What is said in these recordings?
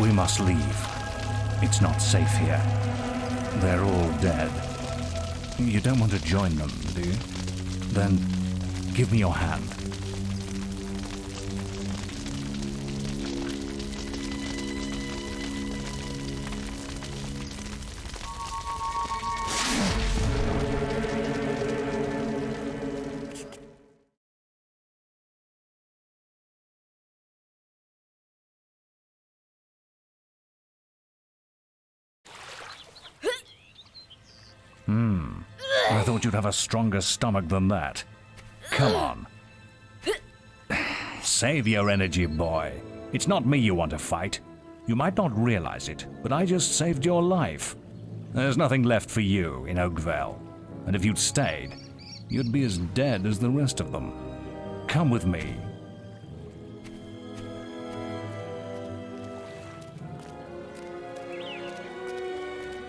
We must leave. It's not safe here. They're all dead. You don't want to join them, do you? Then give me your hand. I thought you'd have a stronger stomach than that. Come on. Save your energy, boy. It's not me you want to fight. You might not realize it, but I just saved your life. There's nothing left for you in Oakvale. And if you'd stayed, you'd be as dead as the rest of them. Come with me.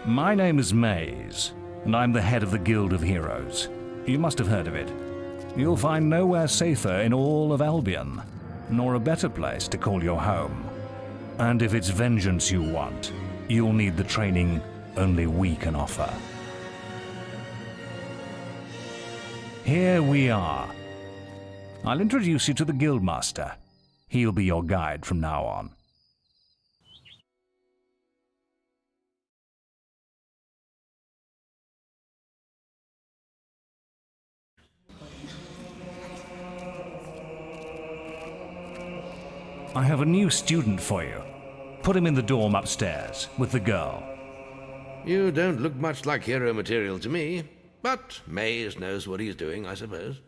My name is Maze, and I'm the head of the Guild of Heroes. You must have heard of it. You'll find nowhere safer in all of Albion, nor a better place to call your home. And if it's vengeance you want, you'll need the training only we can offer. Here we are. I'll introduce you to the Guildmaster. He'll be your guide from now on. I have a new student for you. Put him in the dorm upstairs, with the girl. You don't look much like hero material to me, but Maze knows what he's doing, I suppose.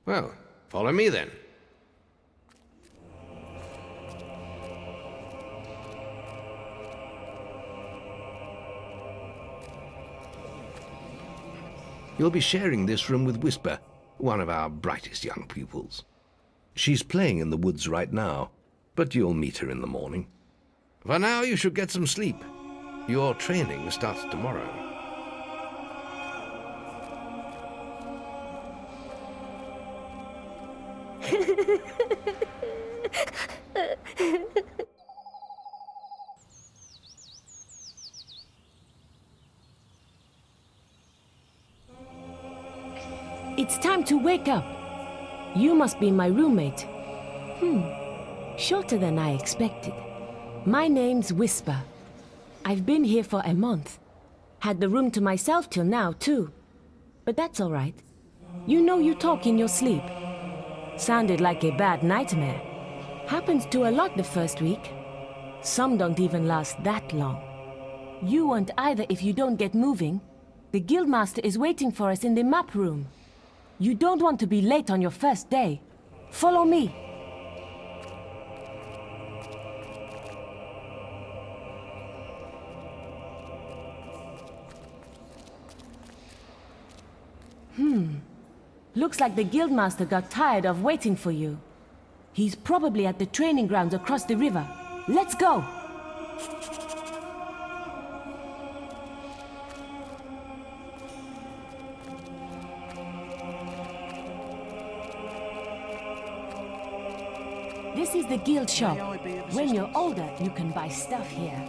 Well, follow me then. You'll be sharing this room with Whisper, one of our brightest young pupils. She's playing in the woods right now, but you'll meet her in the morning. For now, you should get some sleep. Your training starts tomorrow. It's time to wake up. You must be my roommate. Shorter than I expected. My name's Whisper. I've been here for a month. Had the room to myself till now, too. But that's all right. You know you talk in your sleep. Sounded like a bad nightmare. Happens to a lot the first week. Some don't even last that long. You won't either if you don't get moving. The Guildmaster is waiting for us in the map room. You don't want to be late on your first day. Follow me. Looks like the Guildmaster got tired of waiting for you. He's probably at the training grounds across the river. Let's go! This is the guild shop. When you're older, you can buy stuff here.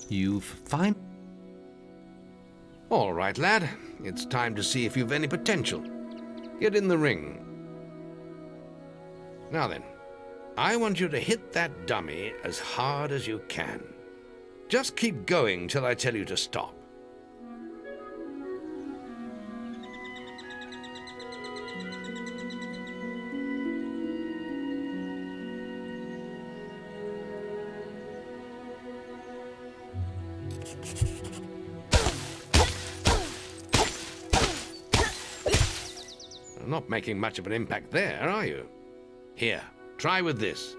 You've fine. All right, lad. It's time to see if you've any potential. Get in the ring. Now then, I want you to hit that dummy as hard as you can. Just keep going till I tell you to stop. Not making much of an impact there, are you? Here, try with this.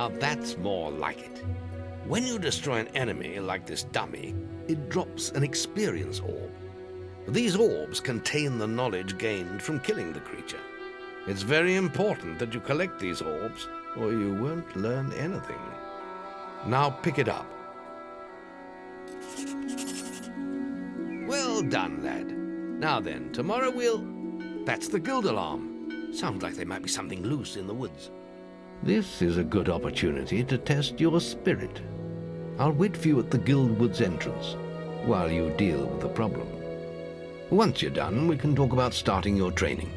Now that's more like it. When you destroy an enemy like this dummy, it drops an experience orb. These orbs contain the knowledge gained from killing the creature. It's very important that you collect these orbs, or you won't learn anything. Now pick it up. Well done, lad. Now then, tomorrow we'll... That's the guild alarm. Sounds like there might be something loose in the woods. This is a good opportunity to test your spirit. I'll wait for you at the guild woods entrance while you deal with the problem. Once you're done, we can talk about starting your training.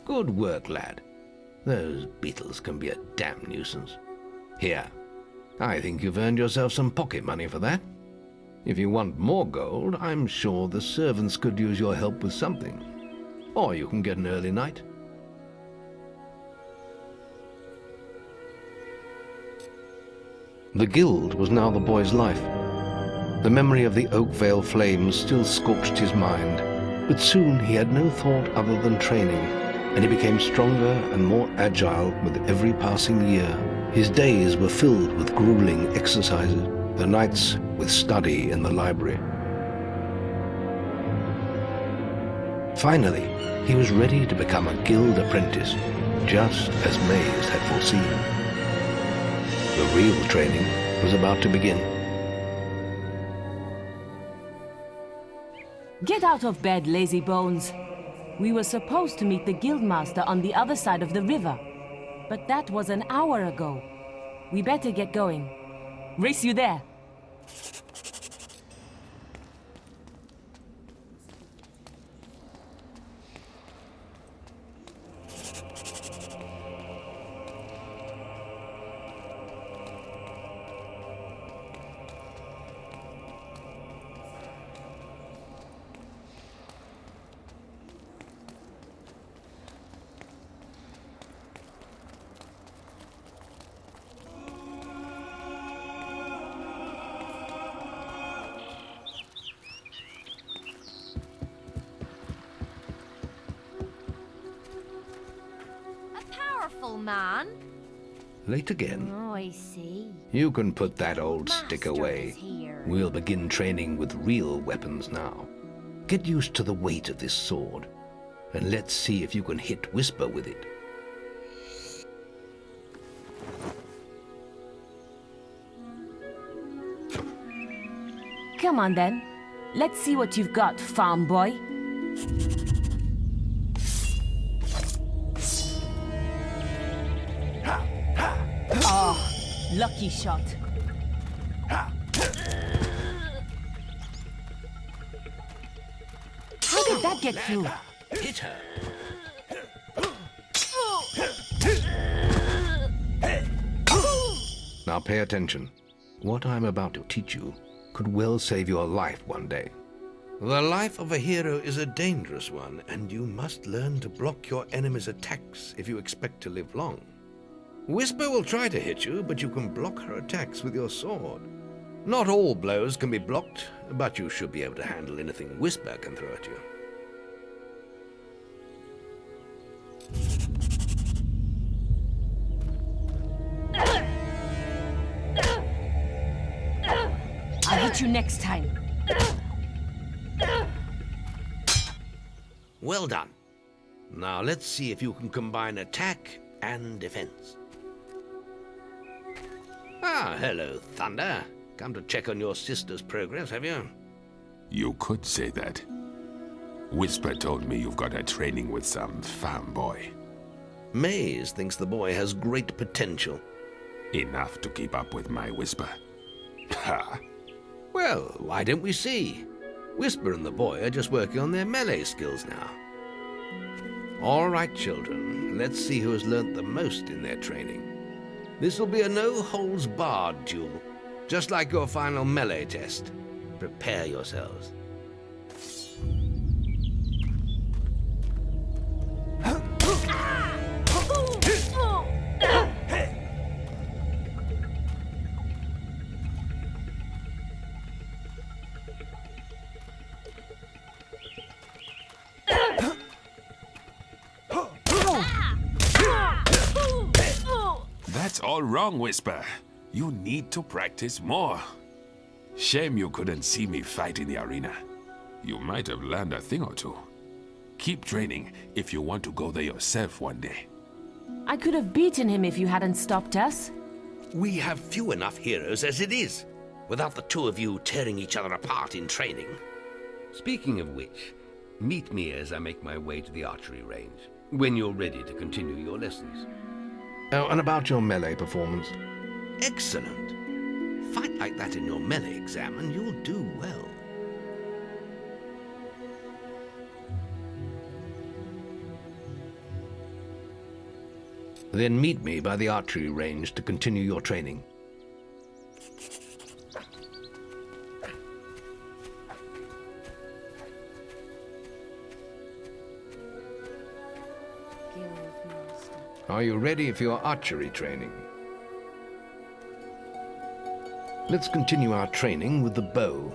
Good work, lad. Those beetles can be a damn nuisance. Here, I think you've earned yourself some pocket money for that. If you want more gold, I'm sure the servants could use your help with something. Or you can get an early night. The guild was now the boy's life. The memory of the Oakvale flames still scorched his mind, but soon he had no thought other than training, and he became stronger and more agile with every passing year. His days were filled with grueling exercises, the nights with study in the library. Finally, he was ready to become a guild apprentice, just as Maze had foreseen. The real training was about to begin. Get out of bed, lazy bones. We were supposed to meet the guildmaster on the other side of the river, but that was an hour ago. We better get going. Race you there. Man. Late again? Oh, I see. You can put that old stick Master away. is here. We'll begin training with real weapons now. Get used to the weight of this sword, and let's see if you can hit Whisper with it. Come on then. Let's see what you've got, farm boy. Oh, lucky shot. How did that get through? Hit her. Now pay attention. What I'm about to teach you could well save your life one day. The life of a hero is a dangerous one, and you must learn to block your enemy's attacks if you expect to live long. Whisper will try to hit you, but you can block her attacks with your sword. Not all blows can be blocked, but you should be able to handle anything Whisper can throw at you. I'll hit you next time. Well done. Now let's see if you can combine attack and defense. Ah, hello, Thunder. Come to check on your sister's progress, have you? You could say that. Whisper told me you've got her training with some farm boy. Maze thinks the boy has great potential. Enough to keep up with my Whisper. Ha! Well, why don't we see? Whisper and the boy are just working on their melee skills now. All right, children, let's see who has learnt the most in their training. This will be a no-holds-barred duel, just like your final melee test. Prepare yourselves. That's all wrong, Whisper. You need to practice more. Shame you couldn't see me fight in the arena. You might have learned a thing or two. Keep training if you want to go there yourself one day. I could have beaten him if you hadn't stopped us. We have few enough heroes as it is, without the two of you tearing each other apart in training. Speaking of which, meet me as I make my way to the archery range, when you're ready to continue your lessons. Oh, and about your melee performance? Excellent. Fight like that in your melee exam and you'll do well. Then meet me by the archery range to continue your training. Are you ready for your archery training? Let's continue our training with the bow.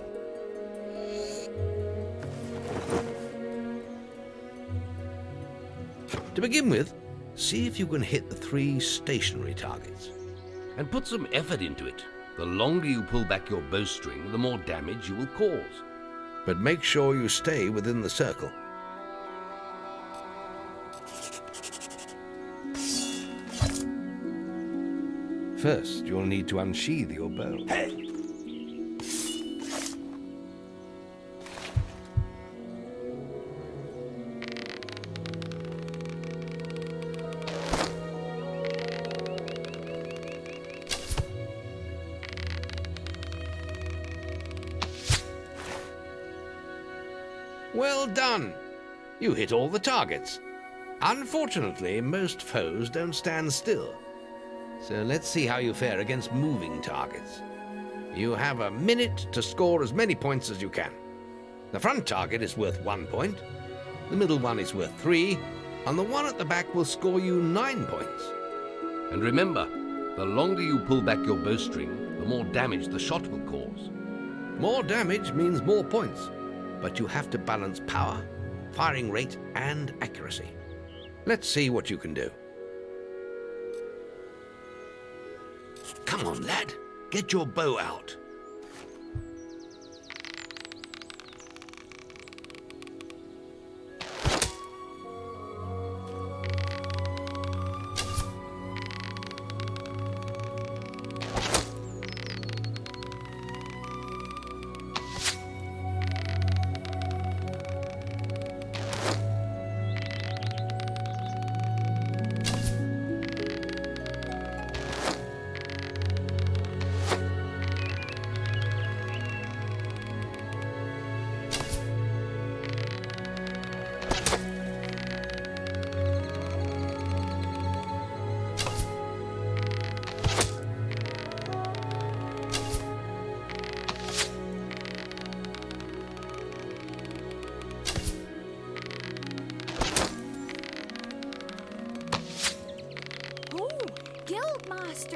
To begin with, see if you can hit the 3 stationary targets. And put some effort into it. The longer you pull back your bowstring, the more damage you will cause. But make sure you stay within the circle. First, you'll need to unsheathe your bow. Well done! You hit all the targets. Unfortunately, most foes don't stand still. So let's see how you fare against moving targets. You have a minute to score as many points as you can. The front target is worth 1 point, the middle one is worth 3, and the one at the back will score you 9 points. And remember, the longer you pull back your bowstring, the more damage the shot will cause. More damage means more points, but you have to balance power, firing rate, and accuracy. Let's see what you can do. Come on, lad. Get your bow out.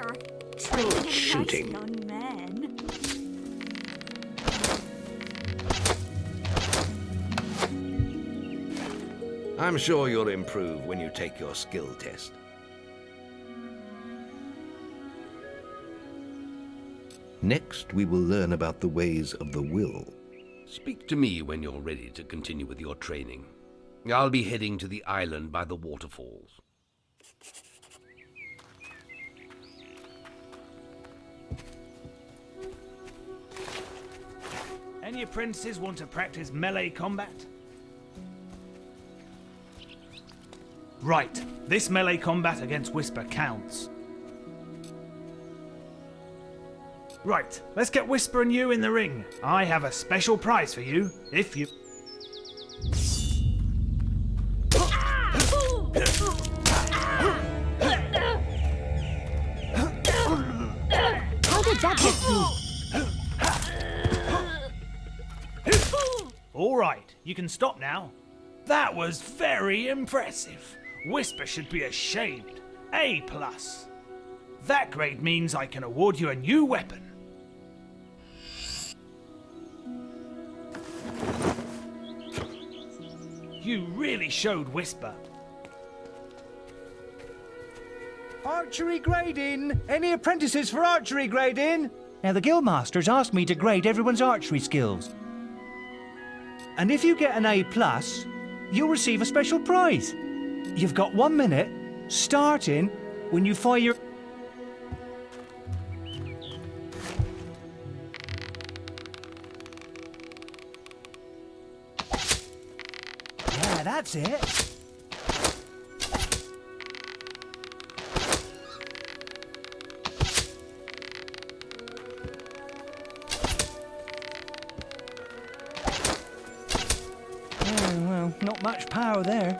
here. Treating shooting. nice young men. I'm sure you'll improve when you take your skill test. Next, we will learn about the ways of the will. Speak to me when you're ready to continue with your training. I'll be heading to the island by the waterfalls. Any apprentices want to practice melee combat? Right, this melee combat against Whisper counts. Right, let's get Whisper and you in the ring. I have a special prize for you, if you... How did that get through? All right, you can stop now. That was very impressive. Whisper should be ashamed. A+. That grade means I can award you a new weapon. You really showed Whisper. Archery grading! Any apprentices for archery grading? Now the guildmasters asked me to grade everyone's archery skills. And if you get an A+, you'll receive a special prize. You've got 1 minute, starting when you fire... Yeah, that's it. Well, not much power there.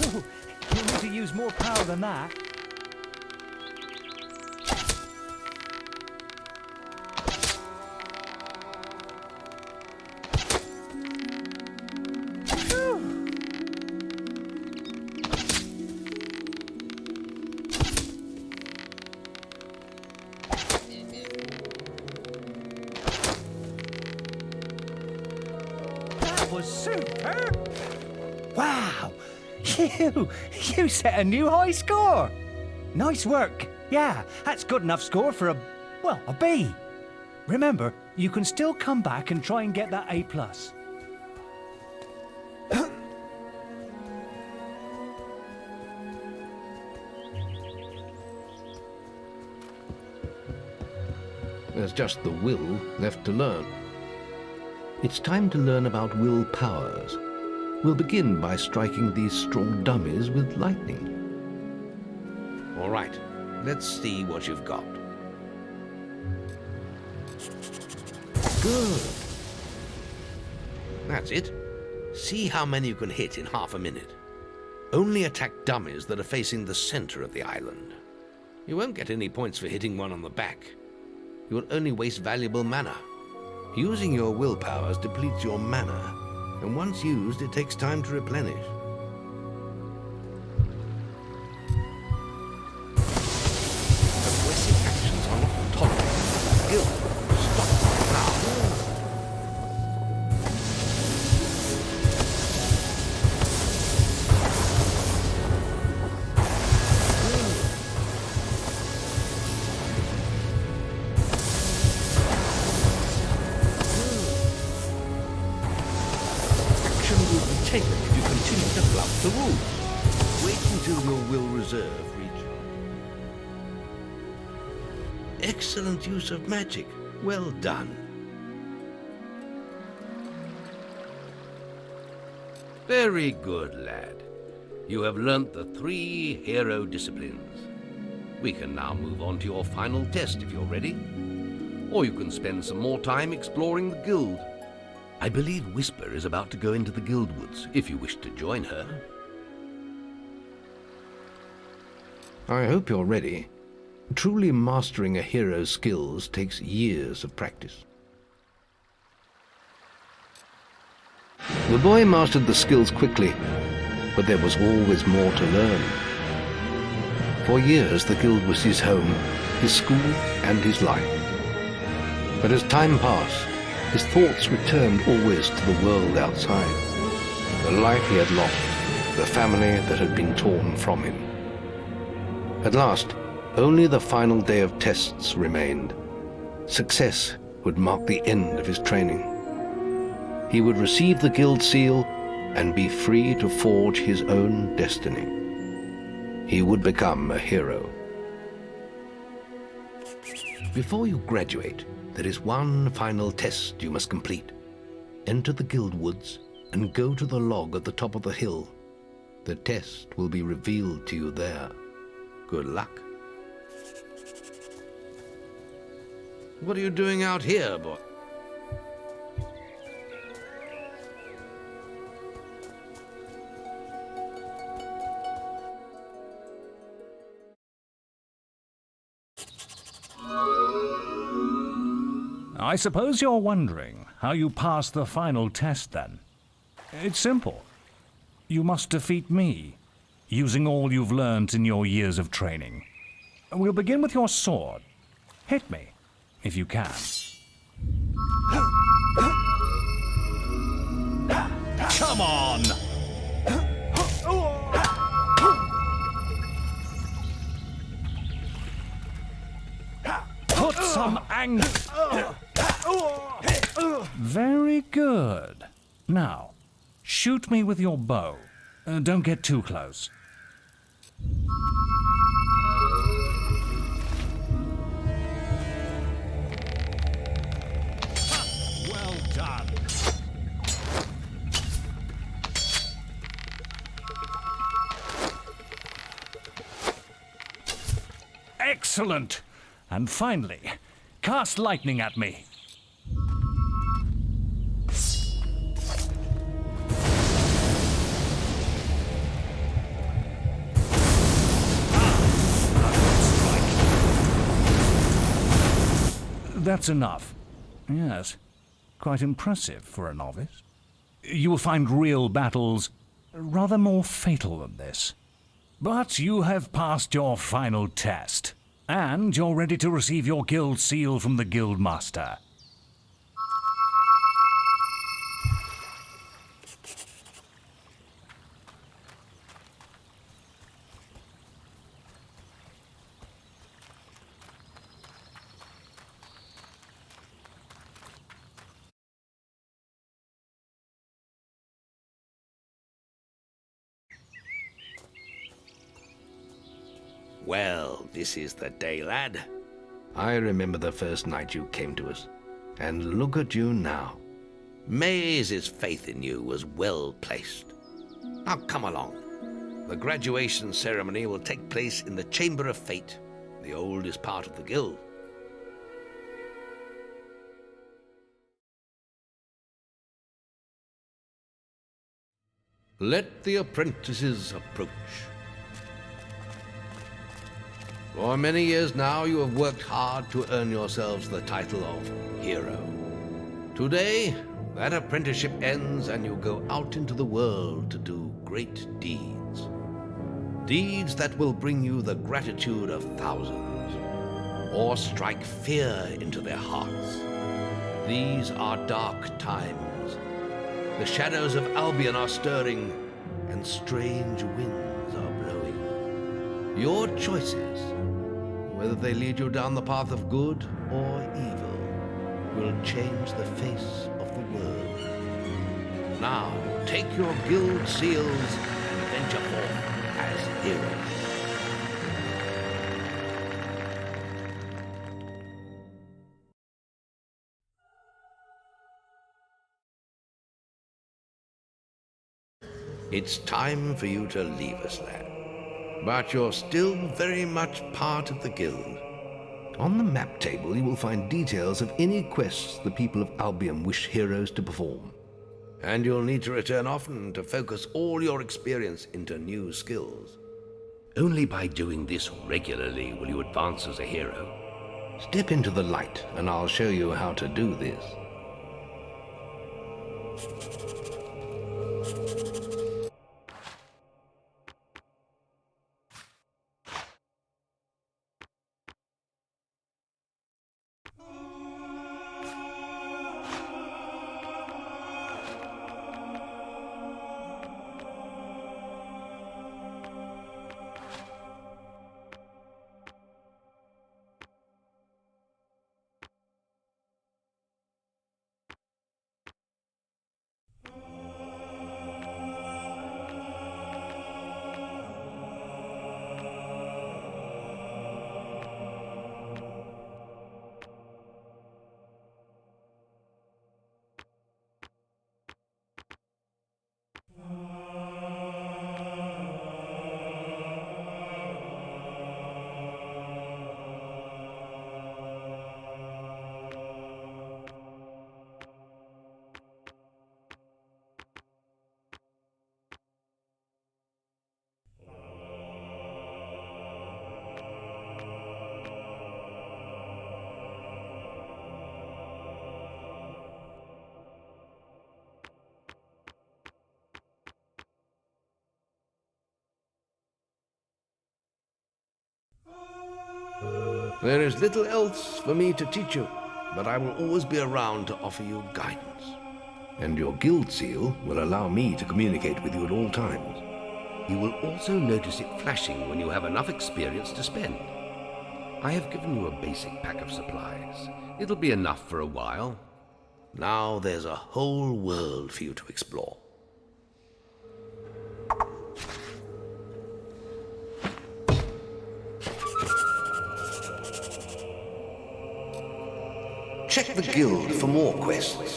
Oh, you'll need to use more power than that. That was super! Wow! You set a new high score! Nice work! Yeah, that's good enough score for a B. Remember, you can still come back and try and get that A+. There's just the will left to learn. It's time to learn about will powers. We'll begin by striking these straw dummies with lightning. All right, let's see what you've got. Good. That's it. See how many you can hit in half a minute. Only attack dummies that are facing the center of the island. You won't get any points for hitting one on the back. You will only waste valuable mana. Using your will powers depletes your mana, and once used, it takes time to replenish. Aggressive actions are not tolerated. Guild, stop now. Action will be taken if you continue to flout the rules. Wait until your will reserve reaches. Excellent use of magic. Well done. Very good, lad. You have learnt the 3 hero disciplines. We can now move on to your final test if you're ready. Or you can spend some more time exploring the guild. I believe Whisper is about to go into the guild woods, if you wish to join her. I hope you're ready. Truly mastering a hero's skills takes years of practice. The boy mastered the skills quickly, but there was always more to learn. For years, the guild was his home, his school, and his life. But as time passed, his thoughts returned always to the world outside, the life he had lost, the family that had been torn from him. At last, only the final day of tests remained. Success would mark the end of his training. He would receive the guild seal and be free to forge his own destiny. He would become a hero. Before you graduate, there is one final test you must complete. Enter the guild woods and go to the log at the top of the hill. The test will be revealed to you there. Good luck. What are you doing out here, boy? I suppose you're wondering how you pass the final test then. It's simple. You must defeat me, using all you've learned in your years of training. We'll begin with your sword. Hit me, if you can. Come on! Put some anger. Very good. Now, shoot me with your bow. Don't get too close. Well done. Excellent. And finally, cast lightning at me. That's enough. Yes, quite impressive for a novice. You will find real battles rather more fatal than this. But you have passed your final test, and you're ready to receive your guild seal from the guild master. Well, this is the day, lad. I remember the first night you came to us. And look at you now. Maze's faith in you was well placed. Now come along. The graduation ceremony will take place in the Chamber of Fate, the oldest part of the guild. Let the apprentices approach. For many years now, you have worked hard to earn yourselves the title of hero. Today, that apprenticeship ends and you go out into the world to do great deeds. Deeds that will bring you the gratitude of thousands, or strike fear into their hearts. These are dark times. The shadows of Albion are stirring, and strange winds are blowing. Your choices, whether they lead you down the path of good or evil, will change the face of the world. Now, take your guild seals and venture forth as heroes. It's time for you to leave us, lad. But you're still very much part of the guild. On the map table, you will find details of any quests the people of Albion wish heroes to perform. And you'll need to return often to focus all your experience into new skills. Only by doing this regularly will you advance as a hero. Step into the light, and I'll show you how to do this. There is little else for me to teach you, but I will always be around to offer you guidance. And your guild seal will allow me to communicate with you at all times. You will also notice it flashing when you have enough experience to spend. I have given you a basic pack of supplies. It'll be enough for a while. Now there's a whole world for you to explore. Check the guild for more quests.